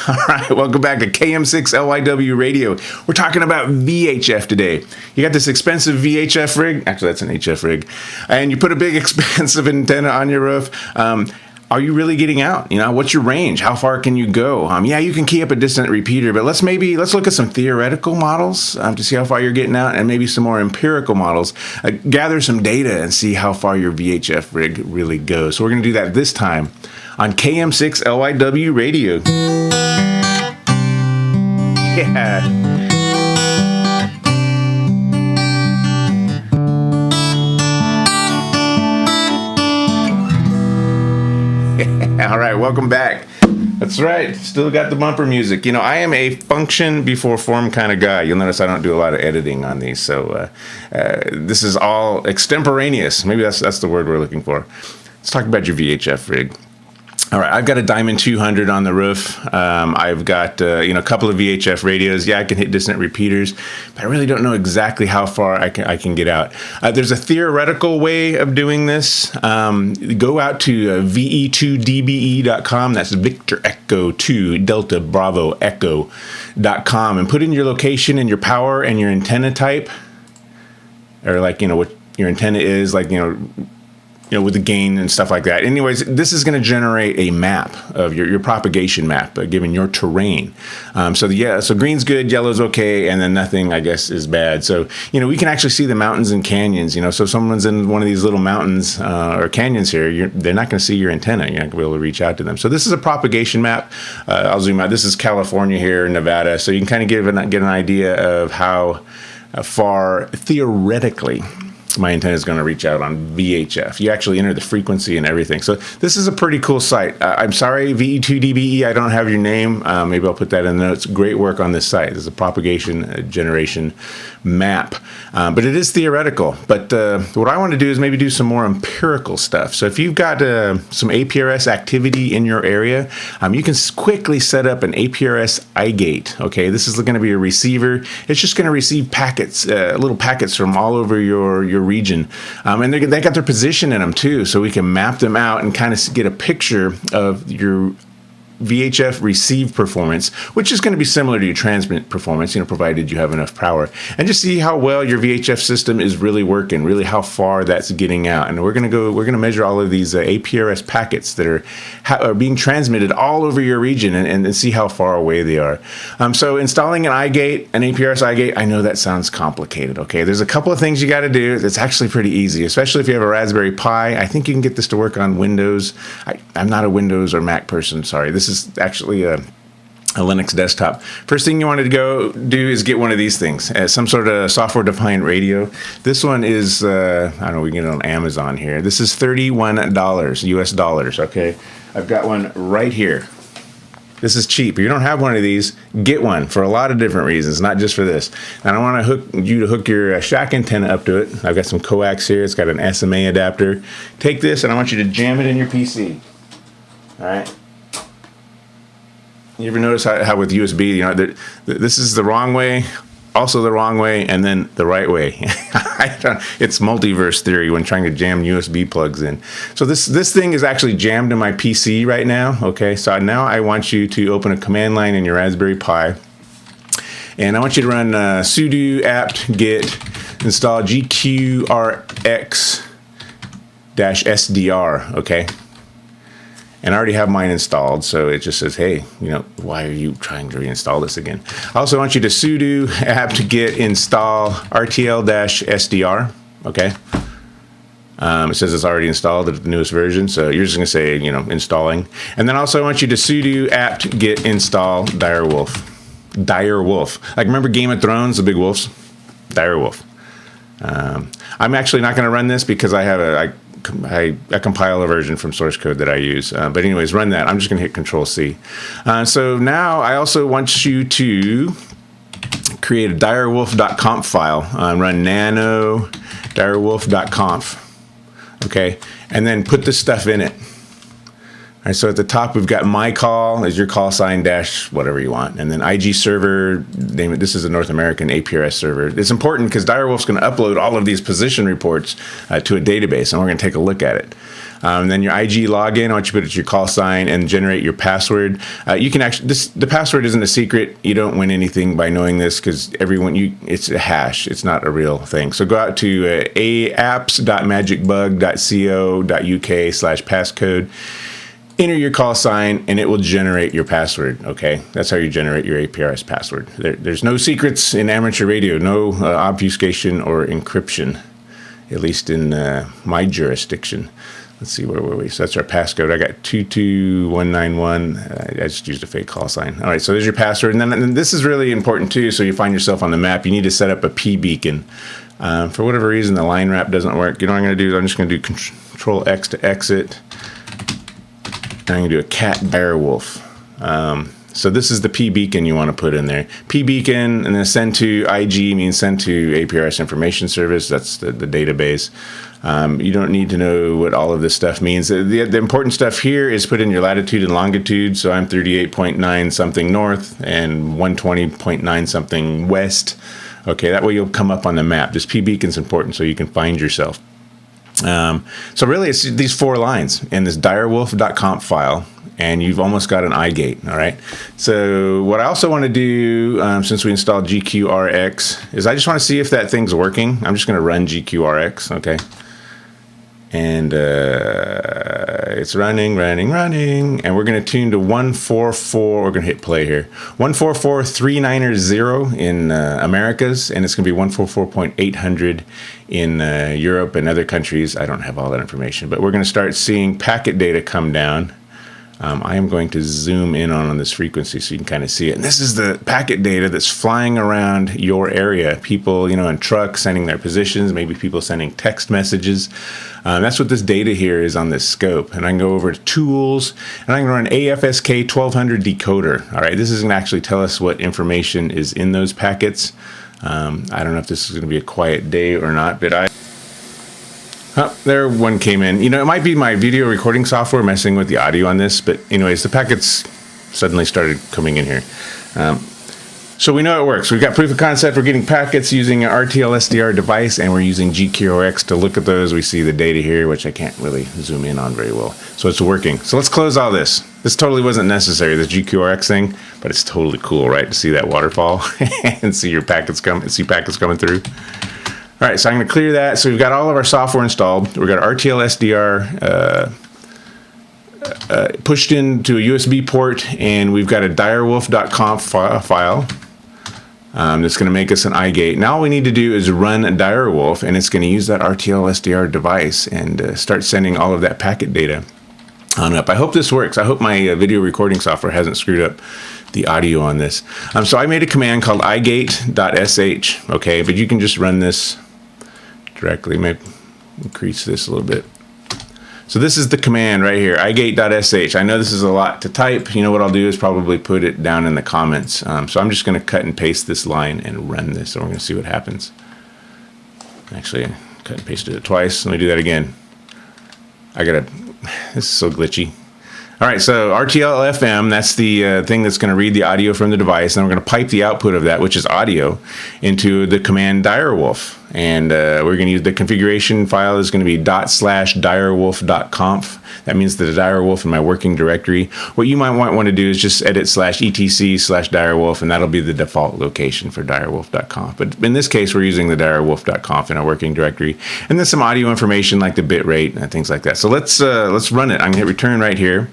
All right, welcome back to KM6LYW Radio. We're talking about VHF today. You got this expensive VHF rig, actually that's an HF rig, and you put a big expensive antenna on your roof. Are you really getting out? You know, what's your range? How far can you go? Yeah, you can key up a distant repeater, but let's look at some theoretical models to see how far you're getting out, and maybe some more empirical models. Gather some data and see how far your VHF rig really goes. So we're going to do that this time on KM6LYW Radio. Yeah. All right, welcome back. That's right, still got the bumper music. You know, I am a function before form kind of guy. You'll notice I don't do a lot of editing on these, so this is all extemporaneous. Maybe that's the word we're looking for. Let's talk about your VHF rig. All right, I've got a Diamond 200 on the roof. I've got a couple of VHF radios. Yeah, I can hit distant repeaters, but I really don't know exactly how far I can get out. There's a theoretical way of doing this. Go out to ve2dbe.com. That's Victor Echo 2 Delta Bravo Echo.com, and put in your location and your power and your antenna type, or what your antenna is, with the gain and stuff like that. Anyways, this is going to generate a map of your propagation map, given your terrain. So green's good, yellow's okay, and then nothing, I guess, is bad. So, we can actually see the mountains and canyons. So if someone's in one of these little mountains or canyons here, they're not going to see your antenna. You're not going to be able to reach out to them. So this is a propagation map. I'll zoom out. This is California here, Nevada. So you can kind of get an idea of how far, theoretically, my antenna is going to reach out on VHF. You actually enter the frequency and everything. So this is a pretty cool site. I'm sorry, VE2DBE, I don't have your name. Maybe I'll put that in the notes. Great work on this site. This is a propagation generation map. But it is theoretical. But what I want to do is maybe do some more empirical stuff. So if you've got some APRS activity in your area, you can quickly set up an APRS Igate. Okay, this is going to be a receiver. It's just going to receive packets, little packets from all over your region, and they got their position in them too, so we can map them out and kind of get a picture of your VHF receive performance, which is going to be similar to your transmit performance, provided you have enough power, and just see how well your VHF system is really working, really how far that's getting out. And we're going to measure all of these APRS packets that are being transmitted all over your region, and see how far away they are. So installing an Igate, an APRS Igate, I know that sounds complicated. Okay, there's a couple of things you got to do. It's actually pretty easy, especially if you have a Raspberry Pi. I think you can get this to work on Windows. I'm not a Windows or Mac person. Sorry, this is actually a Linux desktop. First thing you want to go do is get one of these things, some sort of software-defined radio. This one is, I don't know, we can get it on Amazon here. This is $31 US dollars, okay? I've got one right here. This is cheap. If you don't have one of these, get one for a lot of different reasons, not just for this. And I want you to hook your shack antenna up to it. I've got some coax here. It's got an SMA adapter. Take this, and I want you to jam it in your PC. All right? You ever notice how with USB, this is the wrong way, also the wrong way, and then the right way? It's multiverse theory when trying to jam USB plugs in. So this thing is actually jammed in my PC right now. Okay, so now I want you to open a command line in your Raspberry Pi, and I want you to run sudo apt-get install gqrx-sdr. Okay. And I already have mine installed, so it just says, hey, why are you trying to reinstall this again? I also want you to sudo apt-get install rtl-sdr, okay? It says it's already installed at the newest version, so you're just going to say, installing. And then also I want you to sudo apt-get install direwolf. Direwolf. Like, remember Game of Thrones, the big wolves? Direwolf. I'm actually not going to run this because I have I compile a version from source code that I use. But anyways, run that. I'm just going to hit Control-C. So now I also want you to create a direwolf.conf file. Run nano direwolf.conf. Okay? And then put this stuff in it. All right, so at the top, we've got my call as your call sign dash whatever you want. And then IG server, name it. This is a North American APRS server. It's important because Direwolf's going to upload all of these position reports to a database, and we're going to take a look at it. Then your IG login, I want you to put it your call sign and generate your password. You can actually, the password isn't a secret. You don't win anything by knowing this because it's a hash. It's not a real thing. So go out to apps.magicbug.co.uk/passcode. Enter your call sign, and it will generate your password, okay? That's how you generate your APRS password. There's no secrets in amateur radio, no obfuscation or encryption, at least in my jurisdiction. Let's see, where were we? So that's our passcode. I got 22191. I just used a fake call sign. All right, so there's your password. And then this is really important, too, so you find yourself on the map. You need to set up a P beacon. For whatever reason, the line wrap doesn't work. You know what I'm going to do? I'm just going to do Control-X to exit. I'm going to do a cat direwolf. So this is the P beacon you want to put in there. P beacon, and then send to IG means send to APRS Information Service. That's the database. You don't need to know what all of this stuff means. The important stuff here is put in your latitude and longitude. So I'm 38.9 something north and 120.9 something west. Okay, that way you'll come up on the map. This P beacon's important so you can find yourself. So really, it's these 4 lines in this direwolf.conf file, and you've almost got an Igate, all right? So what I also want to do, since we installed GQRX, is I just want to see if that thing's working. I'm just going to run GQRX, okay? And it's running, and we're going to tune to 144. We're going to hit play here. 144.390 in Americas, and it's going to be 144.800 in Europe and other countries. I don't have all that information, but we're going to start seeing packet data come down. I am going to zoom in on this frequency so you can kind of see it. And this is the packet data that's flying around your area. People, in trucks sending their positions, maybe people sending text messages. That's what this data here is on this scope. And I can go over to Tools, and I can run AFSK 1200 decoder. All right, this is going to actually tell us what information is in those packets. I don't know if this is going to be a quiet day or not, but oh, there one came in. It might be my video recording software messing with the audio on this, but anyways, the packets suddenly started coming in here. So we know it works. We've got proof of concept. We're getting packets using an rtl-sdr device, and we're using GQRX to look at those. We see the data here, which I can't really zoom in on very well. So it's working. So let's close all this. This totally wasn't necessary, this GQRX thing, but it's totally cool, right, to see that waterfall and see your packets coming through. All right, so I'm going to clear that. So we've got all of our software installed. We've got rtl-sdr pushed into a USB port, and we've got a direwolf.conf file that's going to make us an Igate. Now all we need to do is run a direwolf, and it's going to use that rtl-sdr device and start sending all of that packet data on up. I hope this works. I hope my video recording software hasn't screwed up the audio on this. So I made a command called igate.sh, okay, but you can just run this directly. Maybe increase this a little bit. So this is the command right here, igate.sh. I know this is a lot to type. What I'll do is probably put it down in the comments. So I'm just going to cut and paste this line and run this, and we're going to see what happens. Actually, I cut and pasted it twice. Let me do that again. This is so glitchy. All right, so RTL-FM, that's the thing that's going to read the audio from the device, and we're going to pipe the output of that, which is audio, into the command direwolf. And we're going to use the configuration file is going to be ./direwolf.conf. That means the direwolf in my working directory. What you might want to do is just edit /etc/direwolf, and that'll be the default location for direwolf.conf. But in this case, we're using the direwolf.conf in our working directory. And then some audio information like the bit rate and things like that. So let's run it. I'm going to hit return right here.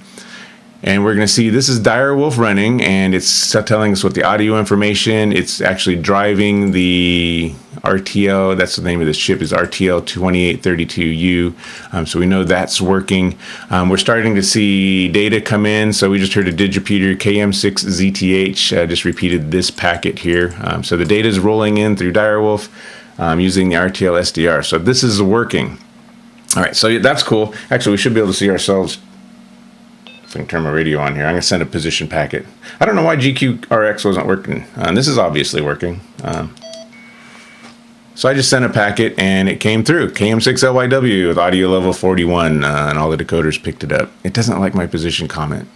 And we're going to see this is direwolf running, and it's telling us what the audio information. It's actually driving the RTL. That's the name of this chip, is RTL-2832U. So we know that's working. We're starting to see data come in. So we just heard a digipeater KM6ZTH just repeated this packet here. So the data is rolling in through direwolf using the rtl-sdr. So this is working. All right, so that's cool. Actually, we should be able to see ourselves. If I can turn my radio on here, I'm going to send a position packet. I don't know why GQRX wasn't working. This is obviously working. So I just sent a packet, and it came through. KM6LYW with audio level 41, and all the decoders picked it up. It doesn't like my position comment.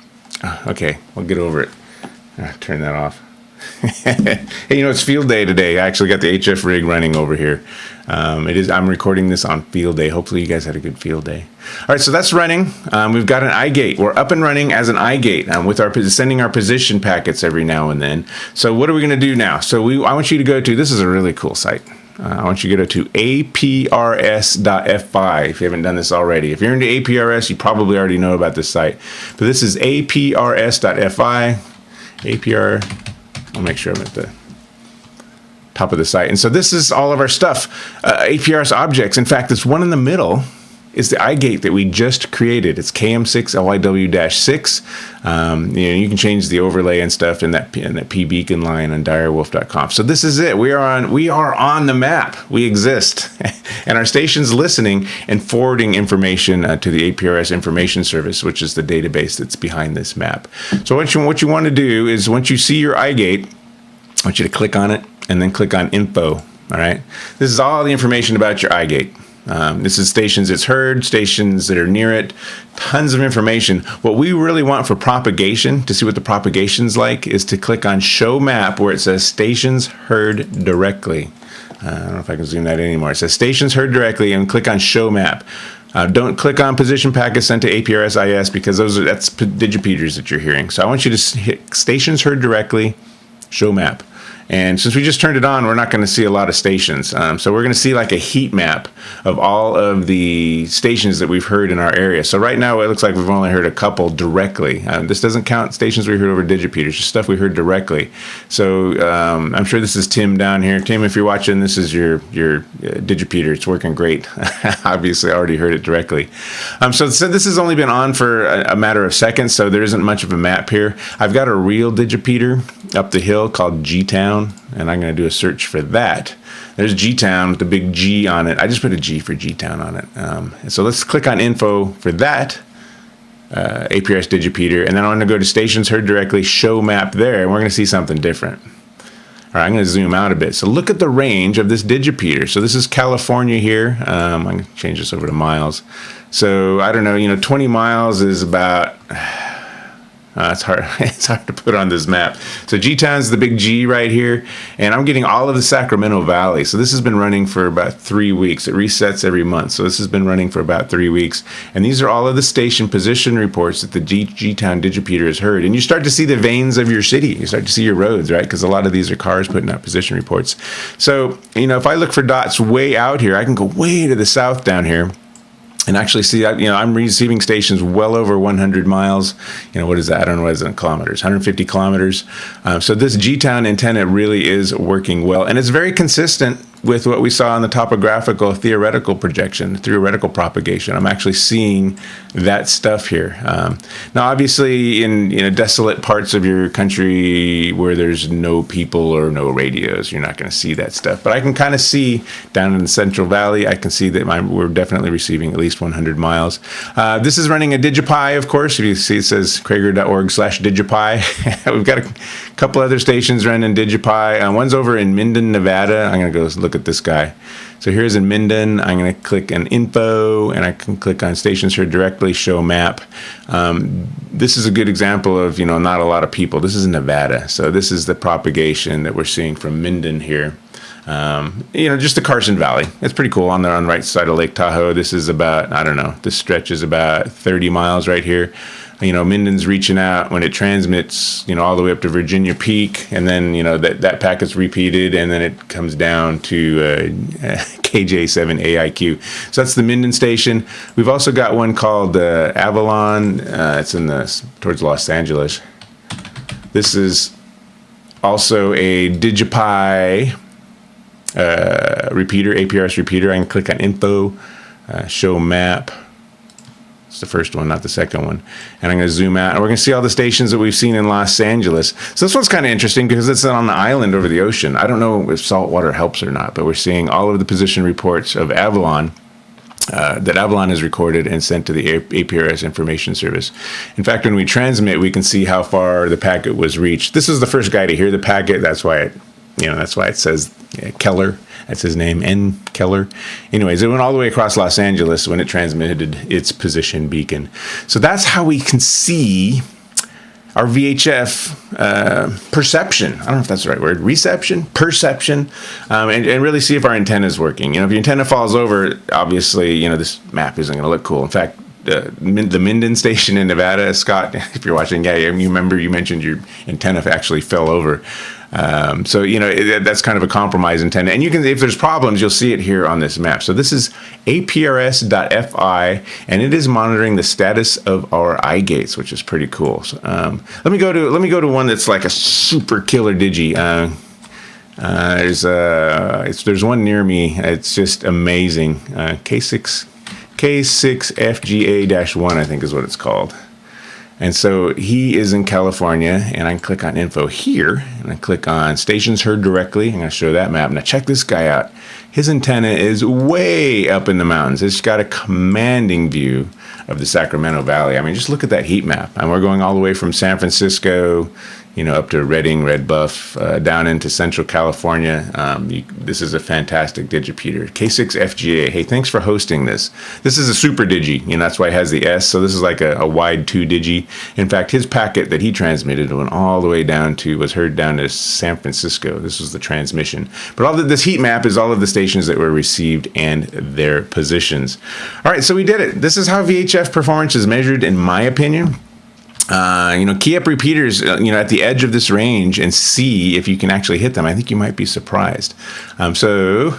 Okay, I'll get over it. Turn that off. Hey, it's field day today. I actually got the HF rig running over here. I'm recording this on field day. Hopefully you guys had a good field day. All right, so that's running. We've got an Igate. We're up and running as an Igate with sending our position packets every now and then. So what are we going to do now? So I want you to go to, this is a really cool site. I want you to go to APRS.fi if you haven't done this already. If you're into APRS, you probably already know about this site. But this is APRS.fi. I'll make sure I'm at the top of the site. And so this is all of our stuff, APRS objects. In fact, this one in the middle is the Igate that we just created. It's KM6LIW-6. You can change the overlay and stuff in that P beacon line on direwolf.conf. So this is it. We are on the map. We exist, and our station's listening and forwarding information to the APRS information service, which is the database that's behind this map. So what you want to do is, once you see your Igate, I want you to click on it and then click on info. All right. This is all the information about your Igate. This is stations it's heard, stations that are near it, tons of information. What we really want for propagation, to see what the propagation's like, is to click on show map where it says stations heard directly. I don't know if I can zoom that in anymore. It says stations heard directly, and click on show map. Don't click on position packets sent to APRS IS, because that's digipeters that you're hearing. So I want you to hit stations heard directly, show map. And since we just turned it on, we're not going to see a lot of stations. So we're going to see like a heat map of all of the stations that we've heard in our area. So right now it looks like we've only heard a couple directly. This doesn't count stations we heard over digipeters, just stuff we heard directly. So I'm sure this is Tim down here. Tim, if you're watching, this is your digipeter. It's working great. Obviously, I already heard it directly. So this has only been on for a matter of seconds, so there isn't much of a map here. I've got a real digipeter up the hill called G-Town, and I'm going to do a search for that. There's G-Town with the big G on it. I just put a G for G-Town on it. So let's click on info for that APRS digipeter, and then I'm going to go to stations heard directly, show map there, and we're going to see something different. All right, I'm going to zoom out a bit. So look at the range of this digipeter. So this is California here. I'm going to change this over to miles. So I don't know, 20 miles is about... it's hard. It's hard to put on this map. So G-Town's the big G right here, and I'm getting all of the Sacramento Valley. So this has been running for about 3 weeks. It resets every month. So this has been running for about 3 weeks, and these are all of the station position reports that the G-Town digipeter has heard. And you start to see the veins of your city. You start to see your roads, right? Because a lot of these are cars putting out position reports. So if I look for dots way out here, I can go way to the south down here and actually see that, I'm receiving stations well over 100 miles. What is that? I don't know what is it in kilometers, 150 kilometers. So this G-Town antenna really is working well, and it's very consistent with what we saw in the topographical theoretical projection, theoretical propagation. I'm actually seeing that stuff here. Now, obviously, in desolate parts of your country where there's no people or no radios, you're not going to see that stuff. But I can kind of see down in the Central Valley, I can see that we're definitely receiving at least 100 miles. This is running a DigiPi, of course. If you see, it says Krager.org/DigiPi. We've got a couple other stations running DigiPi. One's over in Minden, Nevada. I'm going to go look at this guy. So here's in Minden. I'm going to click on info, and I can click on stations here directly, show map. This is a good example of, not a lot of people. This is Nevada. So this is the propagation that we're seeing from Minden here. Just the Carson Valley. It's pretty cool on the right side of Lake Tahoe. This is about, I don't know, this stretch is about 30 miles right here. Minden's reaching out when it transmits, all the way up to Virginia Peak, and then, that packet's repeated, and then it comes down to KJ7 AIQ. So that's the Minden station. We've also got one called Avalon. It's towards Los Angeles. This is also a DigiPi repeater, APRS repeater. I can click on info, show map. It's the first one, not the second one. And I'm going to zoom out, and we're going to see all the stations that we've seen in Los Angeles. So this one's kind of interesting because it's on the island over the ocean. I don't know if salt water helps or not, but we're seeing all of the position reports of Avalon that Avalon has recorded and sent to the APRS information service. In fact, when we transmit, we can see how far the packet was reached. This is the first guy to hear the packet. That's why it says Keller. That's his name, N. Keller. Anyways, it went all the way across Los Angeles when it transmitted its position beacon. So that's how we can see our VHF perception. I don't know if that's the right word. Reception, perception, and really see if our antenna is working. If your antenna falls over, obviously, this map isn't going to look cool. In fact, the Minden station in Nevada, Scott, if you're watching, you remember you mentioned your antenna actually fell over. So that's kind of a compromised antenna, and you can, if there's problems, you'll see it here on this map. So this is APRS.fi, and it is monitoring the status of our Igates, which is pretty cool. So, let me go to one that's like a super killer digi. There's one near me. It's just amazing. K6FGA-1, I think is what it's called. And so he is in California, and I can click on info here, and I click on stations heard directly. I'm going to show that map. Now check this guy out. His antenna is way up in the mountains. It's got a commanding view of the Sacramento Valley. I mean, just look at that heat map. And we're going all the way from San Francisco, up to Redding, Red Bluff, down into Central California. This is a fantastic digipeater. K6FGA. Hey, thanks for hosting this. This is a super digi. That's why it has the S. So this is like a wide 2 digi. In fact, his packet that he transmitted went all the way was heard down to San Francisco. This was the transmission. But this heat map is all of the stations that were received and their positions. All right, so we did it. This is how VHF performance is measured, in my opinion. Key up repeaters, at the edge of this range and see if you can actually hit them. I think you might be surprised. So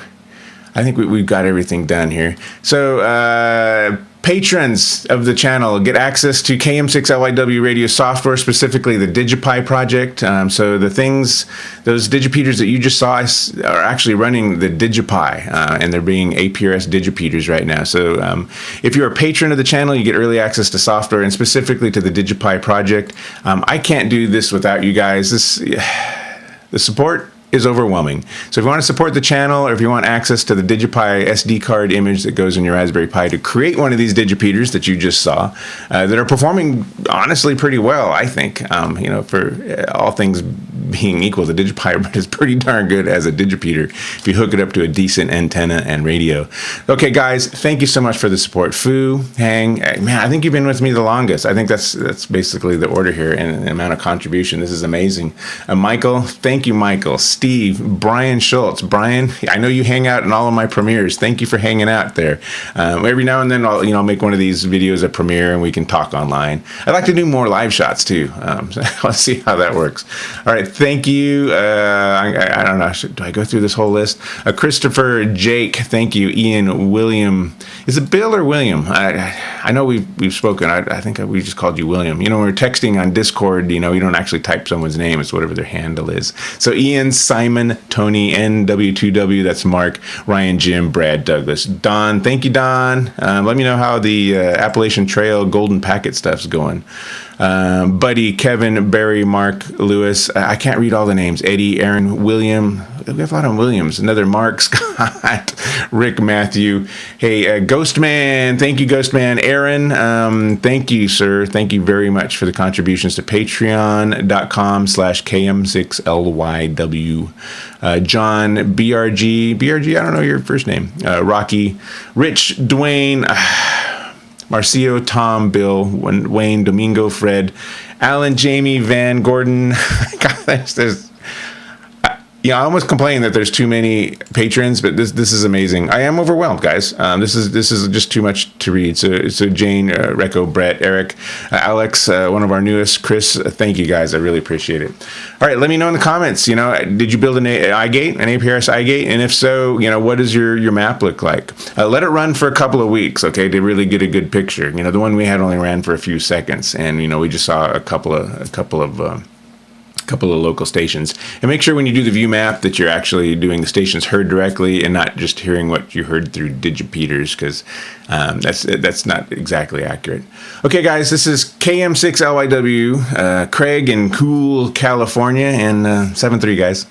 I think we've got everything done here. So patrons of the channel get access to KM6LYW radio software, specifically the DigiPi project. So those digipeaters that you just saw are actually running the DigiPi, and they're being APRS digipeaters right now. So if you're a patron of the channel, you get early access to software, and specifically to the DigiPi project. I can't do this without you guys. The support is overwhelming. So if you want to support the channel, or if you want access to the DigiPi SD card image that goes in your Raspberry Pi to create one of these digipeaters that you just saw, that are performing honestly pretty well, I think. For all things being equal, the DigiPi is pretty darn good as a digipeater if you hook it up to a decent antenna and radio. Okay, guys, thank you so much for the support. Fu, Hang, man, I think you've been with me the longest. I think that's basically the order here and the amount of contribution. This is amazing. Michael, thank you, Michael. Steve, Brian Schultz. Brian, I know you hang out in all of my premieres. Thank you for hanging out there. Every now and then I'll make one of these videos at premiere and we can talk online. I'd like to do more live shots too. So let's see how that works. All right, thank you. I don't know. Do I go through this whole list? Christopher, Jake, thank you. Ian, William. Is it Bill or William? I know we've spoken. I think we just called you William. When we're texting on Discord, you don't actually type someone's name. It's whatever their handle is. So Ian, Simon, Tony, NW2W, that's Mark, Ryan, Jim, Brad, Douglas, Don. Thank you, Don. Let me know how the Appalachian Trail Golden Packet stuff's going. Buddy, Kevin, Barry, Mark, Lewis. I can't read all the names. Eddie, Aaron, William. We have a lot of Williams. Another Mark, Scott, Rick, Matthew. Hey, Ghostman. Thank you, Ghostman. Aaron, thank you, sir. Thank you very much for the contributions to patreon.com/KM6LYW. John, BRG, I don't know your first name. Rocky, Rich, Dwayne, Marcio, Tom, Bill, Wayne, Domingo, Fred, Alan, Jamie, Van, Gordon. God, there's I almost complain that there's too many patrons, but this is amazing. I am overwhelmed, guys. This is just too much to read. So Jane, Recco, Brett, Eric, Alex, one of our newest, Chris. Thank you, guys. I really appreciate it. All right, let me know in the comments. Did you build an Igate, an APRS Igate? And if so, what does your map look like? Let it run for a couple of weeks, okay, to really get a good picture. The one we had only ran for a few seconds, and we just saw a couple of local stations. And make sure when you do the view map that you're actually doing the stations heard directly and not just hearing what you heard through digipeaters, because that's not exactly accurate. Okay, guys, this is KM6LYW, Craig in cool California, and 7-3, guys.